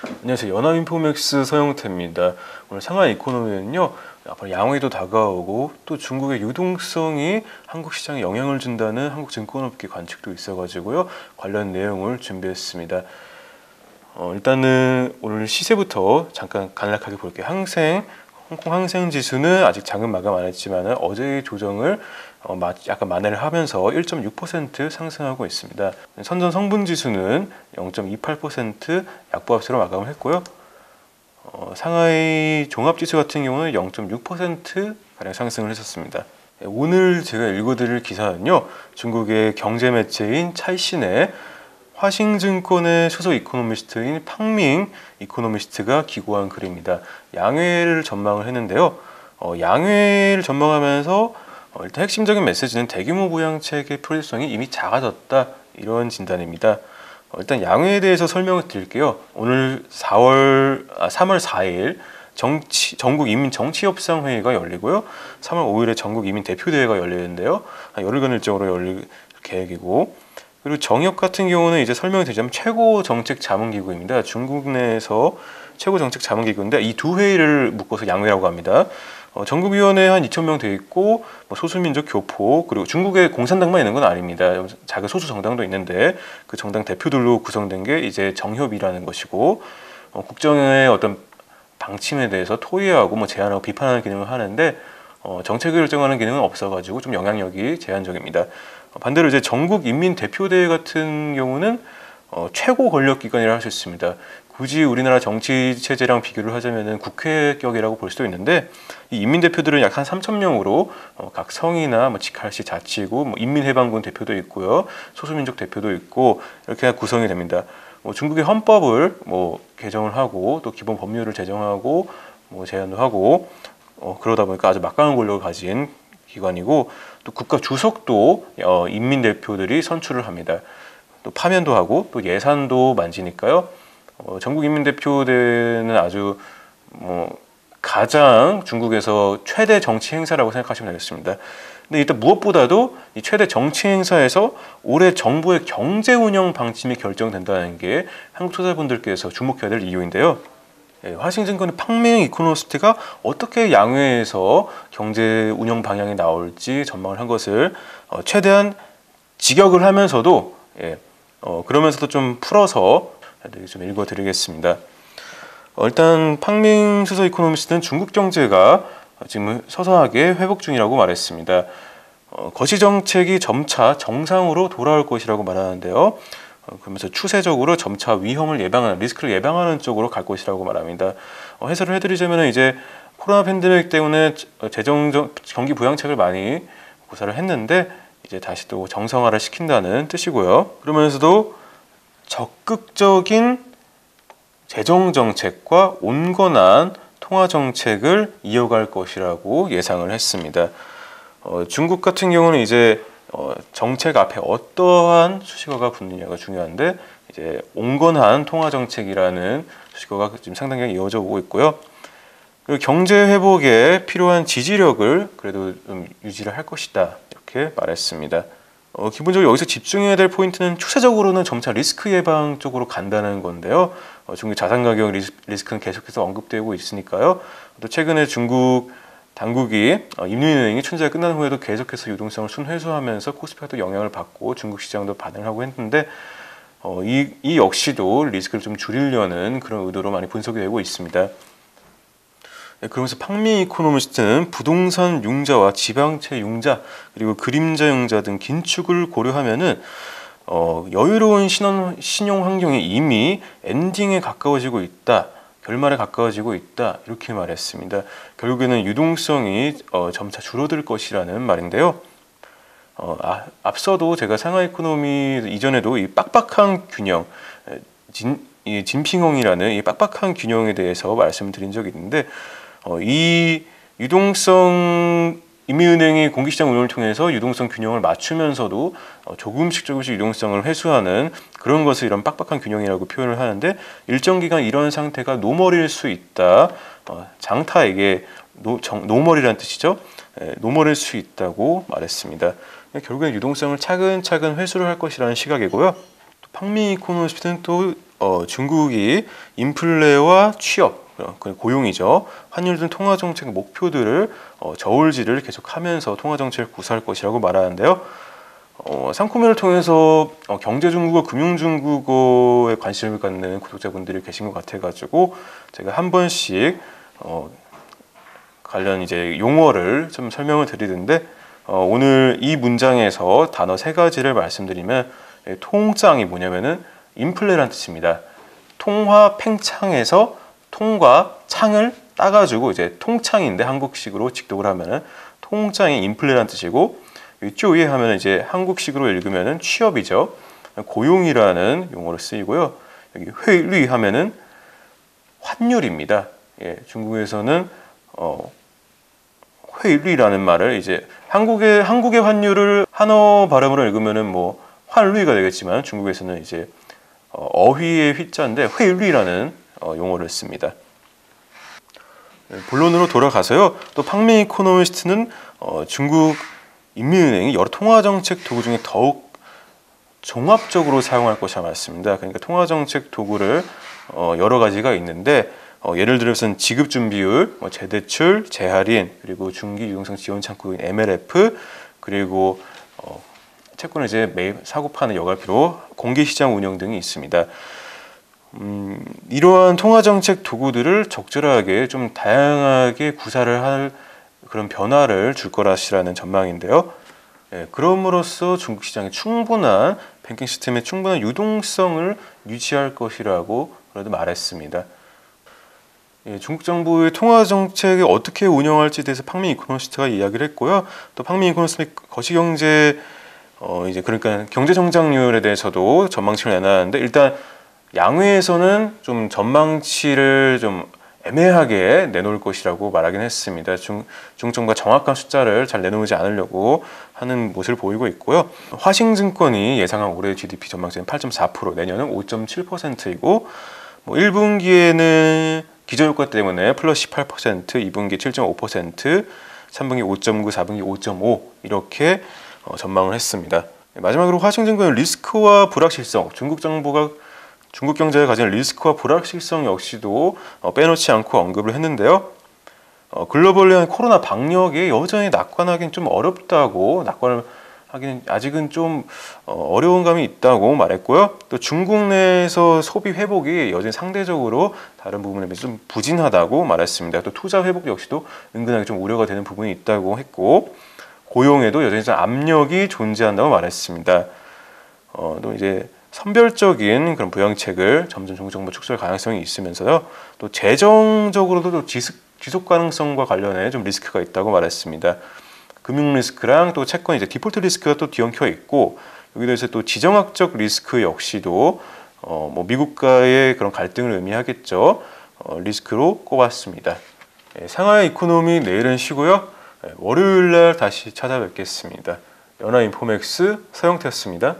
안녕하세요. 연합인포맥스 서영태입니다. 오늘 상하이 이코노미는요, 앞으로 양회도 다가오고 또 중국의 유동성이 한국 시장에 영향을 준다는 한국 증권업계 관측도 있어가지고요, 관련 내용을 준비했습니다. 일단은 오늘 시세부터 잠깐 간략하게 볼게요. 홍콩 항생 지수는 아직 장은 마감 안 했지만 어제의 조정을 약간 만회를 하면서 1.6% 상승하고 있습니다. 선전 성분 지수는 0.28% 약보합세로 마감을 했고요. 상하이 종합지수 같은 경우는 0.6% 가량 상승을 했었습니다. 오늘 제가 읽어드릴 기사는요, 중국의 경제 매체인 차이신의 화싱증권의 소속 이코노미스트인 팡밍 이코노미스트가 기고한 글입니다. 양회를 전망을 했는데요. 양회를 전망하면서 일단 핵심적인 메시지는 대규모 부양책의 필요성이 이미 작아졌다, 이런 진단입니다. 일단 양회에 대해서 설명을 드릴게요. 오늘 3월 4일 전국 이민 정치협상회의가 열리고요. 3월 5일에 전국 이민 대표대회가 열리는데요. 열흘간 일정으로 열릴 계획이고, 그리고 정협 같은 경우는 이제 설명을 드리자면 최고 정책 자문기구입니다. 중국 내에서 최고 정책 자문기구인데 이 두 회의를 묶어서 양회라고 합니다. 전국위원회 한 2,000명 돼 있고, 소수민족 교포, 그리고 중국에 공산당만 있는 건 아닙니다. 작은 소수 정당도 있는데 그 정당 대표들로 구성된 게 이제 정협이라는 것이고, 국정의 어떤 방침에 대해서 토의하고 제안하고 비판하는 기능을 하는데, 정책을 결정하는 기능은 없어가지고 좀 영향력이 제한적입니다. 반대로 이제 전국 인민대표대회 같은 경우는 최고 권력기관이라 할 수 있습니다. 굳이 우리나라 정치 체제랑 비교를 하자면은 국회격이라고 볼 수도 있는데, 이 인민대표들은 약 한 3,000명으로 각 성이나 직할시 자치구, 인민해방군 대표도 있고요, 소수민족 대표도 있고, 이렇게 구성이 됩니다. 중국의 헌법을 개정을 하고 또 기본 법률을 제정하고 제안도 하고, 그러다 보니까 아주 막강한 권력을 가진 기관이고, 또 국가 주석도 인민 대표들이 선출을 합니다. 또 파면도 하고 또 예산도 만지니까요. 전국 인민 대표대회는 아주 가장 중국에서 최대 정치 행사라고 생각하시면 되겠습니다. 근데 일단 무엇보다도 이 최대 정치 행사에서 올해 정부의 경제 운영 방침이 결정된다는 게 한국 투자자분들께서 주목해야 될 이유인데요. 화싱증권의 팡밍 이코노미스트가 어떻게 양회에서 경제 운영 방향이 나올지 전망을 한 것을 최대한 직역을 하면서도 그러면서도 좀 풀어서 좀 읽어드리겠습니다. 일단 팡밍 수석 이코노미스트는 중국 경제가 지금 서서하게 회복 중이라고 말했습니다. 거시 정책이 점차 정상으로 돌아올 것이라고 말하는데요. 그러면서 추세적으로 점차 위험을 예방하는, 리스크를 예방하는 쪽으로 갈 것이라고 말합니다. 해설을 해드리자면 이제 코로나 팬데믹 때문에 경기 부양책을 많이 구사를 했는데 이제 다시 또 정상화를 시킨다는 뜻이고요. 그러면서도 적극적인 재정 정책과 온건한 통화 정책을 이어갈 것이라고 예상을 했습니다. 중국 같은 경우는 이제 정책 앞에 어떠한 수식어가 붙느냐가 중요한데, 이제 온건한 통화 정책이라는 수식어가 지금 상당히 이어져 오고 있고요. 그리고 경제 회복에 필요한 지지력을 그래도 좀 유지를 할 것이다, 이렇게 말했습니다. 기본적으로 여기서 집중해야 될 포인트는 추세적으로는 점차 리스크 예방 쪽으로 간다는 건데요. 중국 자산 가격 리스크는 계속해서 언급되고 있으니까요. 또 최근에 중국 당국이 인민은행이 춘자가 끝난 후에도 계속해서 유동성을 순회수하면서 코스피가 또 영향을 받고 중국 시장도 반응을 하고 했는데, 이 역시도 리스크를 좀 줄이려는 그런 의도로 많이 분석이 되고 있습니다. 그러면서 팡밍 이코노미스트는 부동산 융자와 지방채 융자, 그리고 그림자 융자 등 긴축을 고려하면은 여유로운 신용 환경이 이미 엔딩에 가까워지고 있다, 결말에 가까워지고 있다, 이렇게 말했습니다. 결국에는 유동성이 점차 줄어들 것이라는 말인데요. 앞서도 제가 상하이 이코노미 이전에도 이 빡빡한 균형, 진핑홍이라는 이 빡빡한 균형에 대해서 말씀드린 적이 있는데, 이 유동성, 인민은행이 공기시장 운영을 통해서 유동성 균형을 맞추면서도 조금씩 유동성을 회수하는 그런 것을 이런 빡빡한 균형이라고 표현을 하는데, 일정 기간 이런 상태가 노멀일 수 있다. 장타에게 노멀이라는 뜻이죠. 노멀일 수 있다고 말했습니다. 결국엔 유동성을 차근차근 회수를 할 것이라는 시각이고요. 팡밍 이코노미스트는 또 중국이 인플레와 취업, 고용이죠. 환율 등 통화 정책 목표들을 저울질을 계속하면서 통화 정책을 구사할 것이라고 말하는데요. 상코멘을 통해서 경제 중국어, 금융 중국어에 관심을 갖는 구독자분들이 계신 것 같아가지고 제가 한 번씩 관련 이제 용어를 좀 설명을 드리는데 오늘 이 문장에서 단어 3가지를 말씀드리면 통장이 뭐냐면은 인플레라는 뜻입니다. 통화 팽창에서 통과 창을 따가지고 이제 통창인데 한국식으로 직독을 하면은 통장이 인플레라는 뜻이고 쪼이 하면 이제 한국식으로 읽으면은 취업이죠. 고용이라는 용어로 쓰이고요. 여기 회리 하면은 환율입니다. 예, 중국에서는 회리라는 말을 이제 한국의 환율을 한어 발음으로 읽으면은 뭐 환류가 되겠지만 중국에서는 이제 어휘의 휘자인데 회리라는 용어를 씁니다. 본론으로 돌아가서요. 또 팡민 이코노미스트는 중국 인민은행이 여러 통화정책 도구 중에 더욱 종합적으로 사용할 것이라 말씀입니다. 그러니까 통화정책 도구를 여러 가지가 있는데 예를 들어서는 지급준비율, 재대출, 재할인, 그리고 중기 유동성 지원 창구인 MLF, 그리고 채권을 이제 매입 사고 파는 여갈피로 공개시장 운영 등이 있습니다. 이러한 통화정책 도구들을 적절하게 좀 다양하게 구사를 할 그런 변화를 줄 거라시라는 전망인데요. 예, 그럼으로써 중국 시장에 충분한 뱅킹 시스템의 충분한 유동성을 유지할 것이라고 그래도 말했습니다. 예, 중국 정부의 통화 정책을 어떻게 운영할지에 대해서 팡민 이코노미스트가 이야기를 했고요. 또 팡민 이코노미스트 거시경제 이제 그러니까 경제 성장률에 대해서도 전망치를 내놨는데 일단 양회에서는 좀 전망치를 좀 애매하게 내놓을 것이라고 말하긴 했습니다. 중국 정부가 정확한 숫자를 잘 내놓지 않으려고 하는 모습을 보이고 있고요. 화싱증권이 예상한 올해 GDP 전망치는 8.4%, 내년은 5.7%이고 뭐 1분기에는 기저효과 때문에 플러스 18%, 2분기 7.5%, 3분기 5.9, 4분기 5.5 이렇게 전망을 했습니다. 마지막으로 화싱증권은 리스크와 불확실성, 중국 경제가 가진 리스크와 불확실성 역시도 빼놓지 않고 언급을 했는데요. 글로벌한 코로나 방역에 여전히 낙관하기는 좀 어렵다고, 낙관을 하기는 아직은 좀 어려운 감이 있다고 말했고요. 또 중국 내에서 소비 회복이 여전히 상대적으로 다른 부분에 비해서 좀 부진하다고 말했습니다. 또 투자 회복 역시도 은근하게 좀 우려가 되는 부분이 있다고 했고, 고용에도 여전히 좀 압력이 존재한다고 말했습니다. 또 이제 선별적인 그런 부양책을 점점 중국 정부 축소할 가능성이 있으면서요. 또 재정적으로도 또 지속 가능성과 관련해 좀 리스크가 있다고 말했습니다. 금융 리스크랑 또 채권 이제 디폴트 리스크가 또 뒤엉켜 있고 여기에 대해서 또 지정학적 리스크 역시도 뭐 미국과의 그런 갈등을 의미하겠죠. 리스크로 꼽았습니다. 상하이 이코노미 내일은 쉬고요. 월요일 날 다시 찾아뵙겠습니다. 연합인포맥스 서영태였습니다.